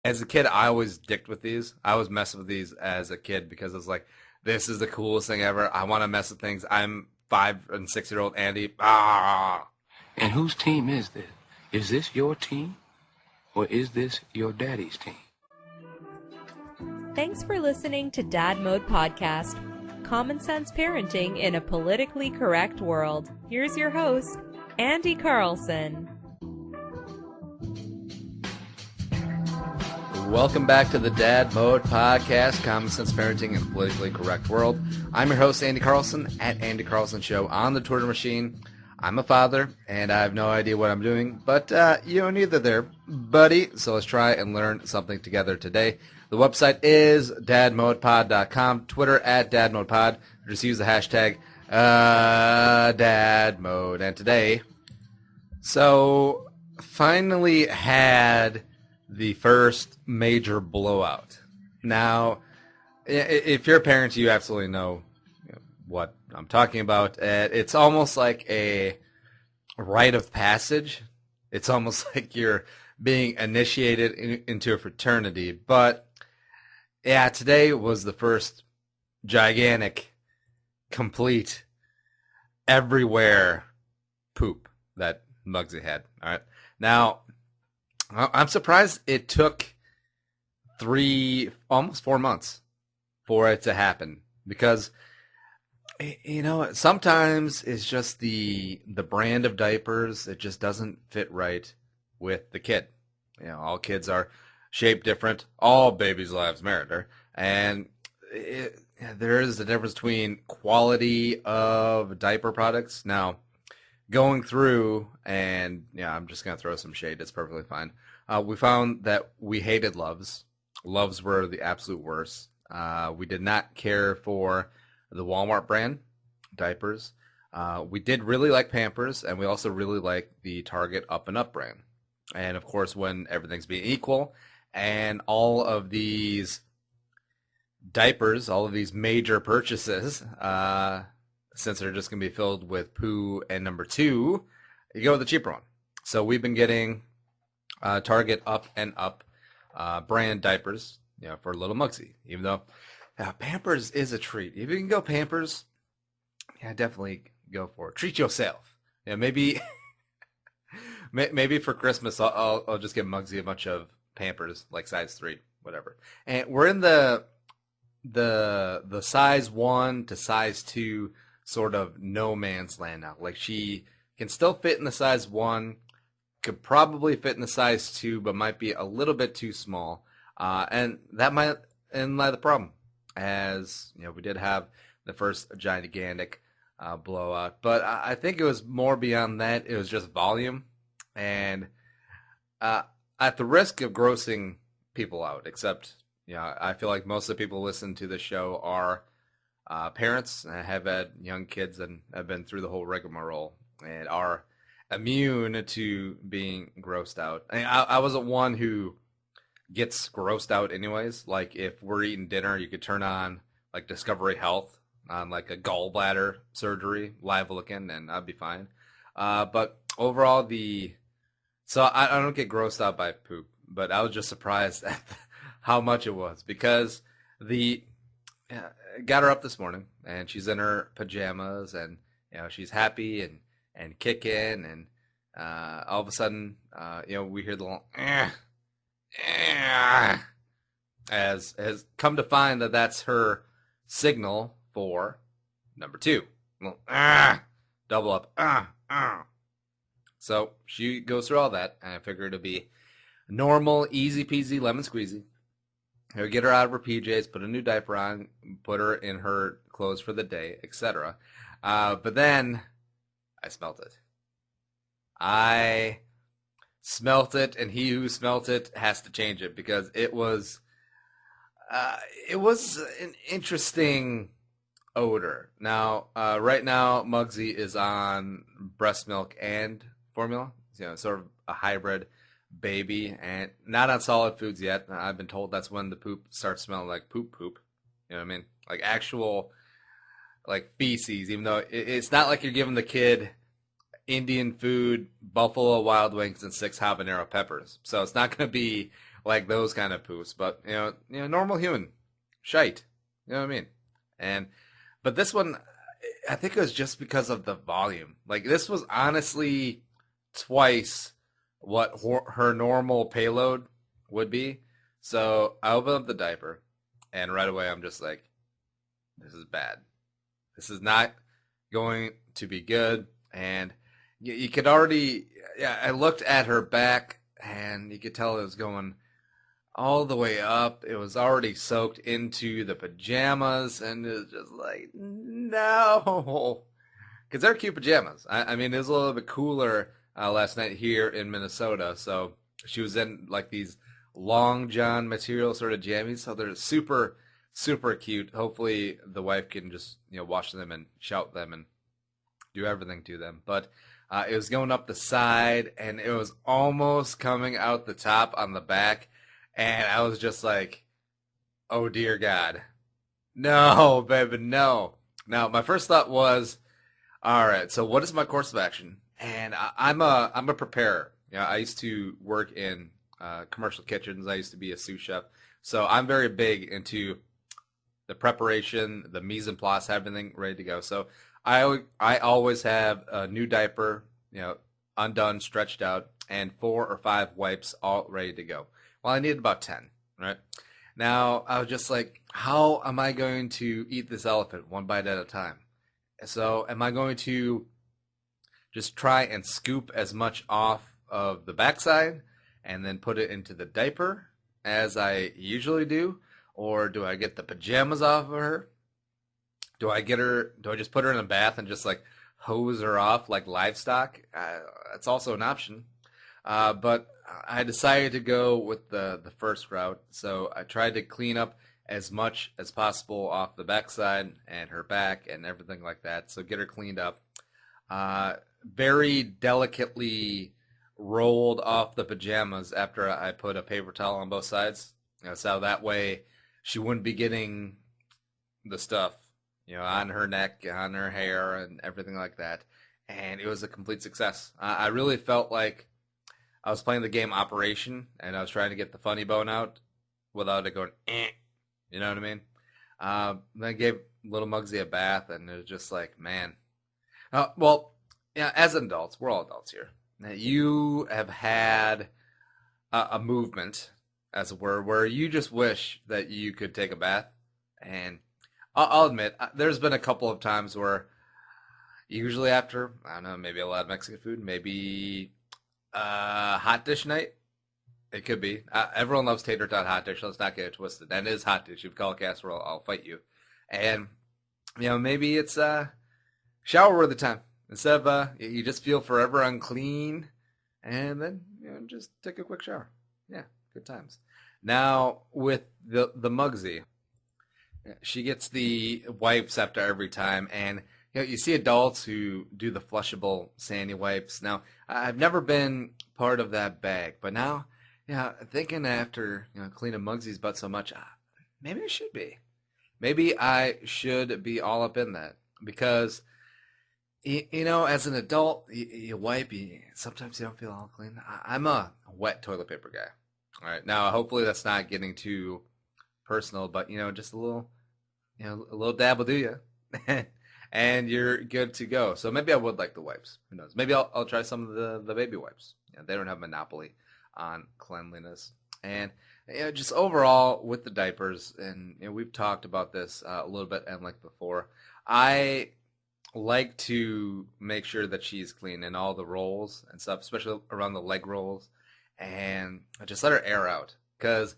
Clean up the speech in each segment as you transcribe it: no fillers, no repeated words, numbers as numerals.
As a kid, I always dicked with these. I was messing with these as a kid because I was like, this is the coolest thing ever. I want to mess with things. I'm 5 and 6 year old Andy. Ah. And whose team is this? Is this your team or is this your daddy's team? Thanks for listening to Dad Mode Podcast. Common sense parenting in a politically correct world. Here's your host, Andy Carlson. Welcome back to the Dad Mode Podcast, Common Sense Parenting in a Politically Correct World. I'm your host, Andy Carlson, at Andy Carlson Show on the Twitter machine. I'm a father, and I have no idea what I'm doing, but neither there, buddy. So let's try and learn something together today. The website is dadmodepod.com, Twitter at dadmodepod. Just use the hashtag dadmode. And today, so finally had the first major blowout. Now, if you're a parent, you absolutely know what I'm talking about. It's almost like a rite of passage. It's almost like you're being initiated into a fraternity. But yeah, today was the first gigantic, complete, everywhere poop that Muggsy had. All right. Now, I'm surprised it took almost 4 months for it to happen, because sometimes it's just the brand of diapers. It just doesn't fit right with the kid. All kids are shaped different. All babies' lives matter, and there is a difference between quality of diaper products. Now, going through, and I'm just going to throw some shade. It's perfectly fine. We found that we hated Loves. Loves were the absolute worst. We did not care for the Walmart brand diapers. We did really like Pampers, and we also really like the Target Up and Up brand. And of course, when everything's being equal, and all of these diapers, all of these major purchases, since they're just going to be filled with poo and number two, you go with the cheaper one. So we've been getting Target Up and Up brand diapers, for little Muggsy. Even though Pampers is a treat. If you can go Pampers, definitely go for it. Treat yourself. Maybe maybe for Christmas I'll just give Muggsy a bunch of Pampers, like size 3, whatever. And we're in the size 1 to size 2 sort of no man's land now. Like, she can still fit in the size 1, could probably fit in the size 2, but might be a little bit too small. And that might lie the problem, as we did have the first gigantic blowout. But I think it was more beyond that. It was just volume. And at the risk of grossing people out, except I feel like most of the people who listen to the show are parents and have had young kids and have been through the whole rigmarole and are immune to being grossed out. I wasn't one who gets grossed out anyways. Like, if we're eating dinner, you could turn on like Discovery Health on like a gallbladder surgery, live looking, and I'd be fine. But overall, so I don't get grossed out by poop, but I was just surprised at how much it was, because got her up this morning and she's in her pajamas and she's happy and kicking, and all of a sudden we hear the little as has come to find that that's her signal for number 2. Double up. So she goes through all that, and I figure it'll be normal, easy peasy, lemon squeezy. He'll get her out of her PJs, put a new diaper on, put her in her clothes for the day, etc. But then I smelt it. I smelt it, and he who smelt it has to change it, because it was an interesting odor. Now, right now, Muggsy is on breast milk and formula, sort of a hybrid baby, and not on solid foods yet. I've been told that's when the poop starts smelling like poop. You know what I mean? Like actual, like feces, even though it's not like you're giving the kid Indian food, Buffalo Wild Wings, and 6 habanero peppers. So it's not going to be like those kind of poops, but normal human shite. You know what I mean? And but this one, I think it was just because of the volume. Like this was honestly twice what her normal payload would be. So I open up the diaper, and right away I'm just like, this is bad. This is not going to be good. And you could already, yeah, I looked at her back, and you could tell it was going all the way up. It was already soaked into the pajamas, and it was just like, no. Because they're cute pajamas. I mean, it was a little bit cooler last night here in Minnesota. So she was in like these long john material sort of jammies. So they're super, super cute. Hopefully the wife can just, wash them and shout them and do everything to them. But it was going up the side, and it was almost coming out the top on the back. And I was just like, oh, dear God. No, baby, no. Now, my first thought was, all right, so what is my course of action? And I'm a preparer. I used to work in commercial kitchens. I used to be a sous chef. So I'm very big into the preparation, the mise en place, everything ready to go. So I always have a new diaper, undone, stretched out, and 4 or 5 wipes all ready to go. Well, I needed about 10, right? Now, I was just like, how am I going to eat this elephant one bite at a time? So am I going to just try and scoop as much off of the backside and then put it into the diaper as I usually do? Or do I get the pajamas off of her? Do I just put her in a bath and just like hose her off like livestock? That's also an option. But I decided to go with the first route. So I tried to clean up as much as possible off the backside and her back and everything like that. So get her cleaned up. Very delicately rolled off the pajamas after I put a paper towel on both sides. So that way she wouldn't be getting the stuff, on her neck, on her hair, and everything like that. And it was a complete success. I really felt like I was playing the game Operation, and I was trying to get the funny bone out without it going, eh. You know what I mean? Then I gave little Muggsy a bath, and it was just like, man. As adults, we're all adults here. Now, you have had a movement, as it were, where you just wish that you could take a bath. And I'll admit, there's been a couple of times where usually after, I don't know, maybe a lot of Mexican food, maybe hot dish night. It could be. Everyone loves tater tot hot dish. Let's not get it twisted. That is hot dish. If you call it casserole, I'll fight you. And, maybe it's shower worthy time. Instead of, you just feel forever unclean. And then, just take a quick shower. Yeah, good times. Now, with the Muggsy, she gets the wipes after every time. And, you see adults who do the flushable sandy wipes. Now, I've never been part of that bag. But now, thinking after cleaning Muggsy's butt so much, maybe I should be. Maybe I should be all up in that because, as an adult, you wipe. Sometimes you don't feel all clean. I'm a wet toilet paper guy. All right, now hopefully that's not getting too personal, but just a little dab will do you, and you're good to go. So maybe I would like the wipes. Who knows? Maybe I'll try some of the baby wipes. They don't have monopoly on cleanliness. And just overall with the diapers, and we've talked about this a little bit and like before, I like to make sure that she's clean in all the rolls and stuff, especially around the leg rolls, and I just let her air out. Because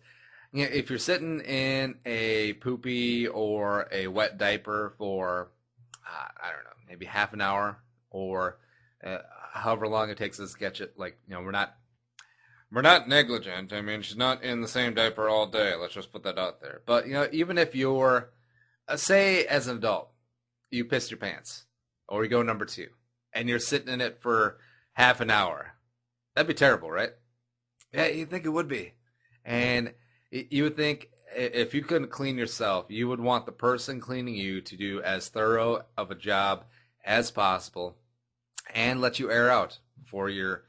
if you're sitting in a poopy or a wet diaper for I don't know, maybe half an hour or however long it takes us to catch it, like we're not negligent. I mean, she's not in the same diaper all day. Let's just put that out there. But, even if you're, say as an adult, you pissed your pants, or you go number 2, and you're sitting in it for half an hour, that'd be terrible, right? Yeah, you'd think it would be. And you would think if you couldn't clean yourself, you would want the person cleaning you to do as thorough of a job as possible and let you air out before you're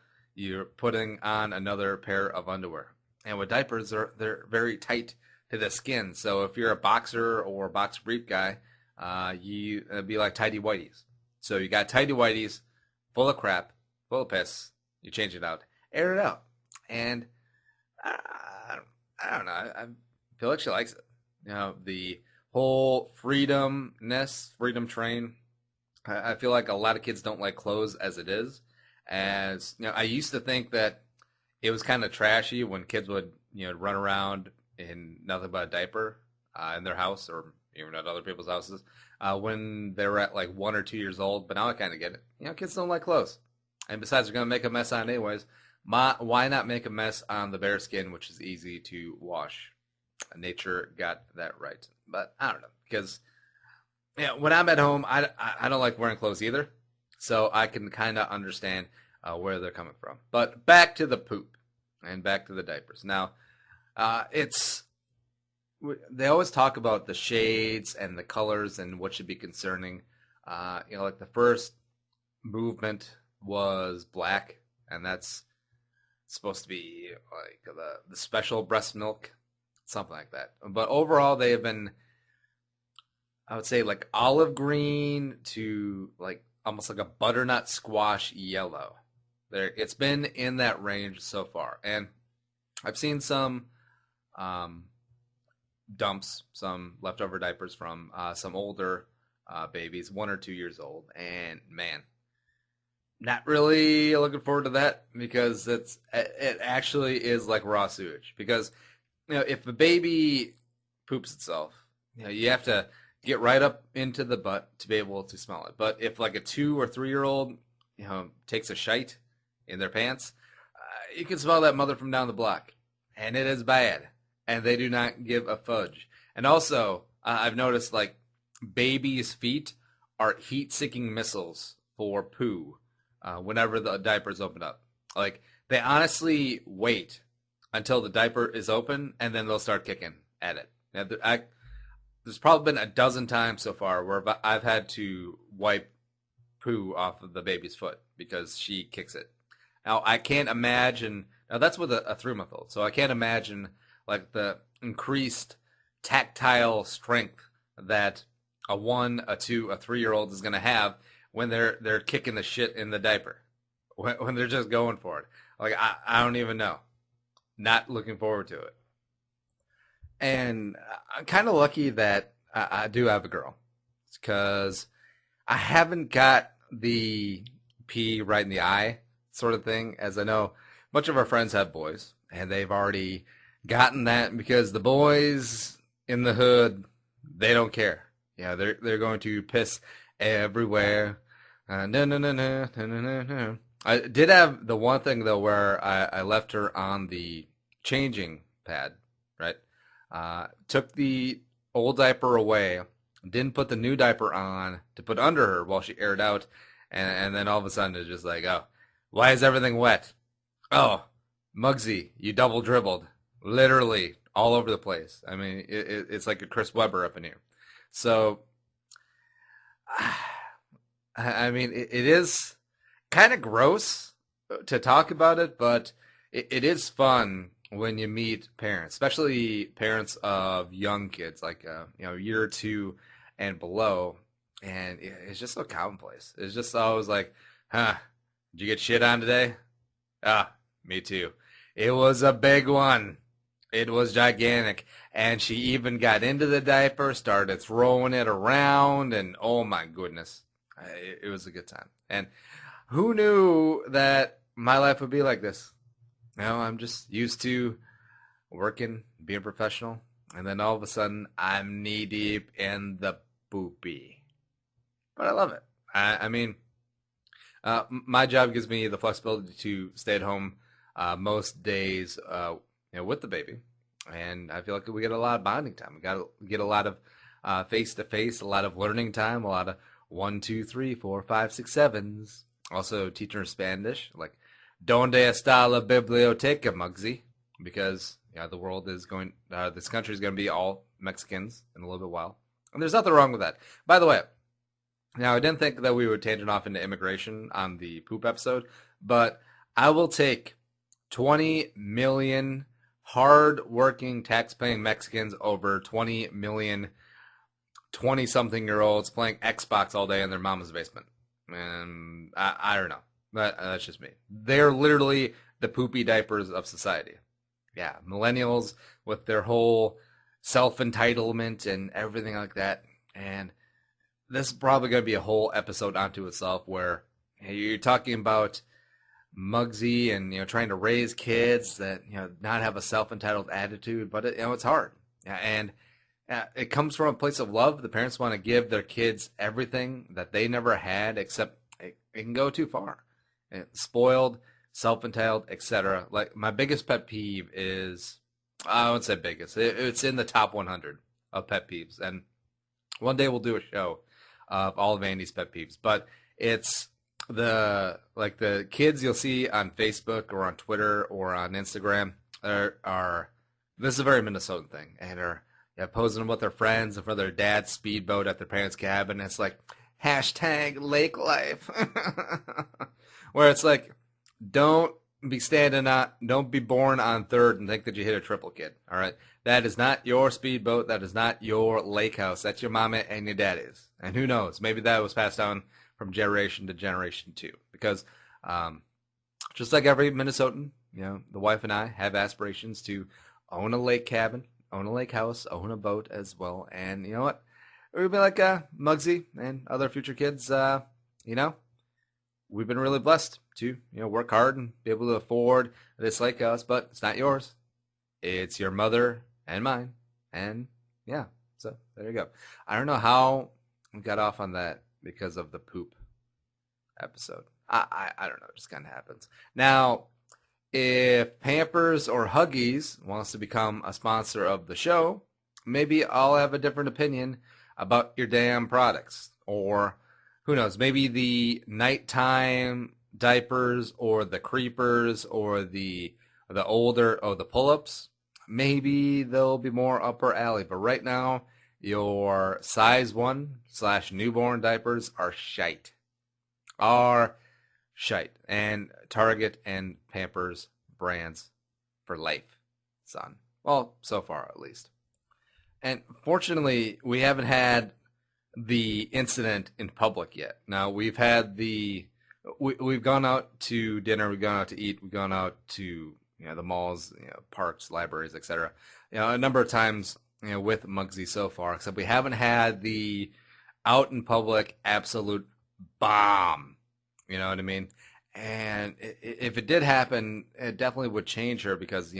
putting on another pair of underwear. And with diapers, they're very tight to the skin. So if you're a boxer or box brief guy, it'd be like tighty whities. So you got tighty whities, full of crap, full of piss. You change it out, air it out, and I don't know. I feel like she likes it. The whole freedom train. I feel like a lot of kids don't like clothes as it is. As I used to think that it was kind of trashy when kids would run around in nothing but a diaper in their house or even at other people's houses when they were at like 1 or 2 years old. But now I kind of get it. Kids don't like clothes, and besides, they're gonna make a mess on it anyways. Why not make a mess on the bare skin, which is easy to wash? Nature got that right, but I don't know, because when I'm at home, I don't like wearing clothes either, so I can kind of understand where they're coming from. But back to the poop and back to the diapers. Now, they always talk about the shades and the colors and what should be concerning. Like the first movement was black, and that's supposed to be like the special breast milk, something like that. But overall, they have been, I would say, like olive green to like almost like a butternut squash yellow. It's been in that range so far, and I've seen some dumps, some leftover diapers from some older babies, 1 or 2 years old, and man, not really looking forward to that, because it actually is like raw sewage. Because if the baby poops itself, you have to get right up into the butt to be able to smell it. But if like a 2 or 3 year old takes a shite in their pants, you can smell that mother from down the block, and it is bad, and they do not give a fudge. And also, I've noticed like babies' feet are heat-seeking missiles for poo. Whenever the diapers open up, like they honestly wait until the diaper is open, and then they'll start kicking at it. Now, there's probably been a dozen times so far where I've had to wipe poo off of the baby's foot because she kicks it. Now I can't imagine. Now that's with a 3-month-old, so I can't imagine like the increased tactile strength that a 1, a 2, a 3-year-old is going to have when they're kicking the shit in the diaper, when they're just going for it. Like, I don't even know. Not looking forward to it. And I'm kind of lucky that I do have a girl, because I haven't got the pee right in the eye sort of thing, as I know much of our friends have boys, and they've already gotten that, because the boys in the hood, they don't care. They're going to piss everywhere. No. I did have the one thing though where I left her on the changing pad, right? Took the old diaper away, didn't put the new diaper on to put under her while she aired out, and then all of a sudden it's just like, oh, why is everything wet? Oh, Muggsy, you double dribbled, literally all over the place. I mean, it's like a Chris Webber up in here. So. I mean, it is kind of gross to talk about it, but it is fun when you meet parents, especially parents of young kids, like a year or two and below, and it's just so commonplace. It's just always like, huh, did you get shit on today? Ah, me too. It was a big one. It was gigantic, and she even got into the diaper, started throwing it around, and oh my goodness. It was a good time. And who knew that my life would be like this? I'm just used to working, being professional, and then all of a sudden I'm knee deep in the poopy. But I love it. I mean, my job gives me the flexibility to stay at home most days with the baby. And I feel like we get a lot of bonding time. We got to get a lot of face-to-face, a lot of learning time, a lot of 1, 2, 3, 4, 5, 6, 7s. Also teaching her Spanish, like "Donde está la biblioteca, Muggsy?" Because the world is going, this country is going to be all Mexicans in a little bit while, and there's nothing wrong with that. By the way, now I didn't think that we would tangent off into immigration on the poop episode, but I will take 20 million hard-working, tax-paying Mexicans over 20 million 20-something-year-olds playing Xbox all day in their mama's basement. And I don't know. That's just me. They're literally the poopy diapers of society. Yeah, millennials with their whole self-entitlement and everything like that. And this is probably going to be a whole episode onto itself where you're talking about Muggsy and trying to raise kids that not have a self-entitled attitude, but it's hard. Yeah, and it comes from a place of love. The parents want to give their kids everything that they never had, except it can go too far. Spoiled, self-entitled, etc. Like my biggest pet peeve is, I wouldn't say biggest, it's in the top 100 of pet peeves. And one day we'll do a show of all of Andy's pet peeves, but it's the kids you'll see on Facebook or on Twitter or on Instagram are this is a very Minnesotan thing, and are posing with their friends in front of their dad's speedboat at their parents' cabin. And it's like hashtag lake life, where it's like, don't be born on third and think that you hit a triple, kid. All right, that is not your speedboat. That is not your lake house. That's your mama and your daddy's. And who knows? Maybe that was passed down from generation to generation too. Because just like every Minnesotan, the wife and I have aspirations to own a lake cabin, own a lake house, own a boat as well. And you know what? We'd be like Muggsy and other future kids. We've been really blessed to work hard and be able to afford this lake house, but it's not yours. It's your mother and mine. And yeah, so there you go. I don't know how we got off on that because of the poop episode. I don't know. It just kind of happens. Now, if Pampers or Huggies wants to become a sponsor of the show, maybe I'll have a different opinion about your damn products. Or who knows, maybe the nighttime diapers or the creepers or the pull-ups, maybe they'll be more upper alley. But right now, your size 1/newborn diapers are shite. And Target and Pampers brands for life, son. Well, so far at least. And fortunately, we haven't had the incident in public yet. Now, we've had we've gone out to dinner, we've gone out to eat, we've gone out to the malls, parks, libraries, etc. A number of times with Muggsy so far, except we haven't had the out in public absolute bomb. You know what I mean? And if it did happen, it definitely would change her, because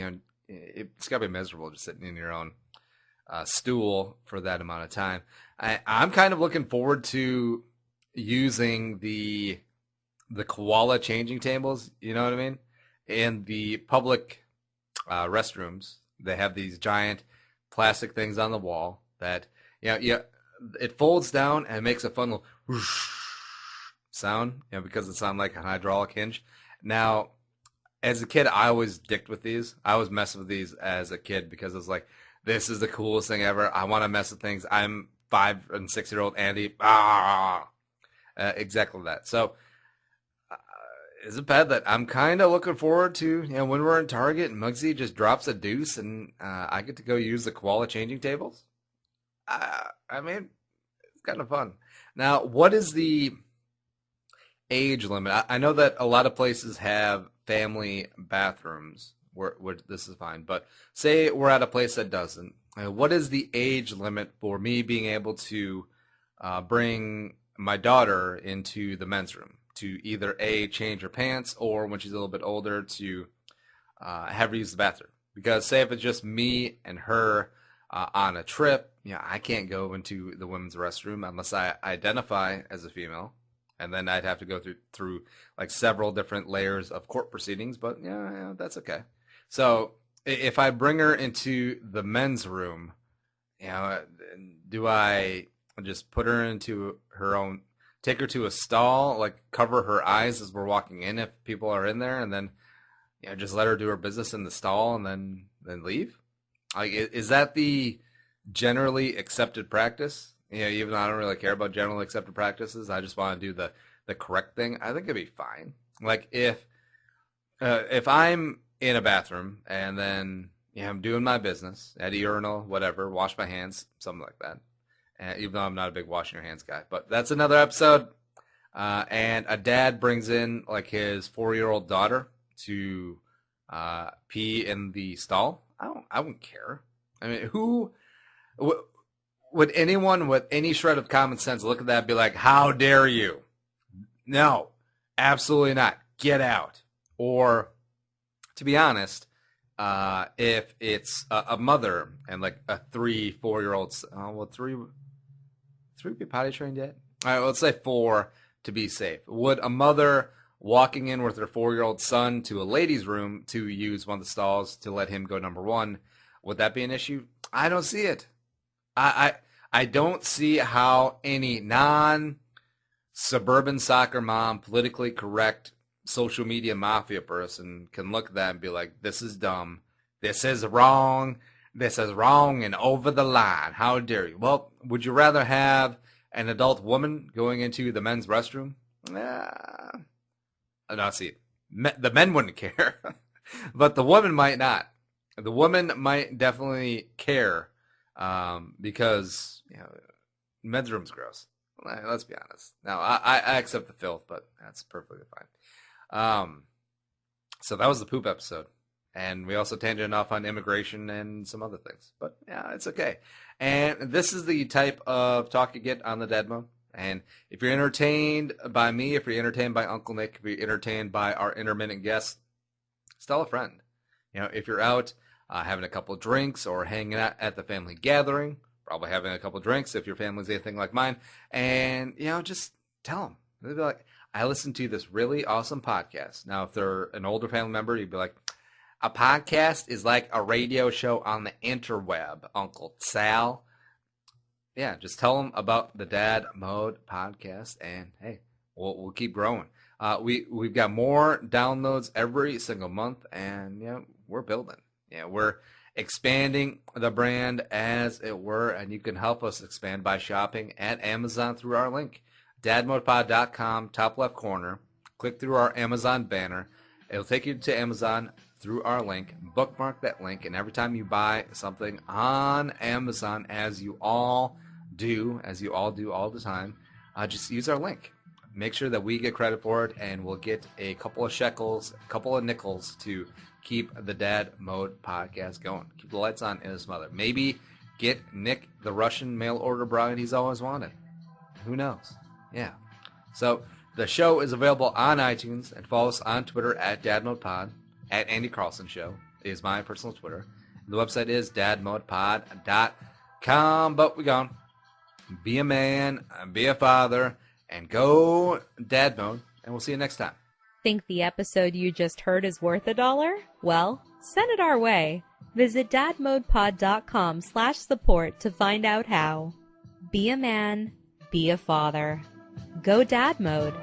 it's got to be miserable just sitting in your own stool for that amount of time. I'm kind of looking forward to using the koala changing tables. You know what I mean? In the public restrooms, they have these giant plastic things on the wall that it folds down and makes a fun little whoosh sound, because it's on like a hydraulic hinge. Now, as a kid, I always dicked with these. I was messing with these as a kid because it was like, this is the coolest thing ever. I want to mess with things. I'm 5 and 6-year-old Andy. Exactly that. So, is it bad that I'm kind of looking forward to, when we're in Target and Muggsy just drops a deuce and I get to go use the koala changing tables? I mean, it's kind of fun. Now, what is the age limit? I know that a lot of places have family bathrooms where this is fine, but say we're at a place that doesn't. What is the age limit for me being able to bring my daughter into the men's room to either change her pants, or when she's a little bit older to have her use the bathroom? Because say if it's just me and her on a trip, I can't go into the women's restroom unless I identify as a female. And then I'd have to go through like several different layers of court proceedings, but yeah, that's okay. So if I bring her into the men's room, do I just put her into her own, take her to a stall, like cover her eyes as we're walking in if people are in there, and then just let her do her business in the stall and then leave? Like, is that the generally accepted practice? Even though I don't really care about generally accepted practices, I just want to do the correct thing. I think it'd be fine. Like if I'm in a bathroom and then I'm doing my business at a urinal, whatever, wash my hands, something like that. Even though I'm not a big washing your hands guy, but that's another episode. And a dad brings in like his 4-year-old daughter to pee in the stall. I wouldn't care. I mean, would anyone with any shred of common sense look at that and be like, how dare you? No, absolutely not. Get out. Or, to be honest, if it's a mother and like a 3-4-year-old, three be potty trained yet? All right, let's say 4 to be safe. Would a mother walking in with her 4-year-old son to a ladies' room to use one of the stalls to let him go number 1, would that be an issue? I don't see it. I don't see how any non-suburban soccer mom, politically correct social media mafia person can look at that and be like, this is dumb. This is wrong. This is wrong and over the line. How dare you? Well, would you rather have an adult woman going into the men's restroom? No, see, the men wouldn't care, but the woman might not. The woman might definitely care because men's room's gross. Let's be honest. Now, I accept the filth, but that's perfectly fine. So that was the poop episode. And we also tangent off on immigration and some other things. But yeah, it's okay. And this is the type of talk you get on the Dad Mode. And if you're entertained by me, if you're entertained by Uncle Nick, if you're entertained by our intermittent guests, tell a friend. If you're out having a couple of drinks or hanging out at the family gathering, probably having a couple of drinks if your family's anything like mine, and, just tell them. They'll be like, I listened to this really awesome podcast. Now, if they're an older family member, you'd be like, a podcast is like a radio show on the interweb, Uncle Sal. Yeah, just tell them about the Dad Mode podcast, and hey, we'll keep growing. We've got more downloads every single month, and we're building. We're expanding the brand, as it were, and you can help us expand by shopping at Amazon through our link, dadmodepod.com, top left corner. Click through our Amazon banner. It'll take you to Amazon through our link. Bookmark that link, and every time you buy something on Amazon, as you all do all the time, just use our link. Make sure that we get credit for it, and we'll get a couple of shekels, a couple of nickels to keep the Dad Mode podcast going. Keep the lights on in his mother. Maybe get Nick the Russian mail order bride he's always wanted. Who knows? Yeah. So the show is available on iTunes, and follow us on Twitter at DadModePod. At Andy Carlson Show is my personal Twitter. The website is dadmodepod.com. But we gone. Be a man, be a father, and go Dad Mode. And we'll see you next time. Think the episode you just heard is worth $1? Well, send it our way. Visit dadmodepod.com/support to find out how. Be a man, be a father. Go Dad Mode.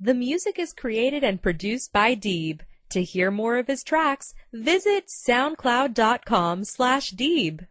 The music is created and produced by deeB. To hear more of his tracks, visit soundcloud.com/deeB.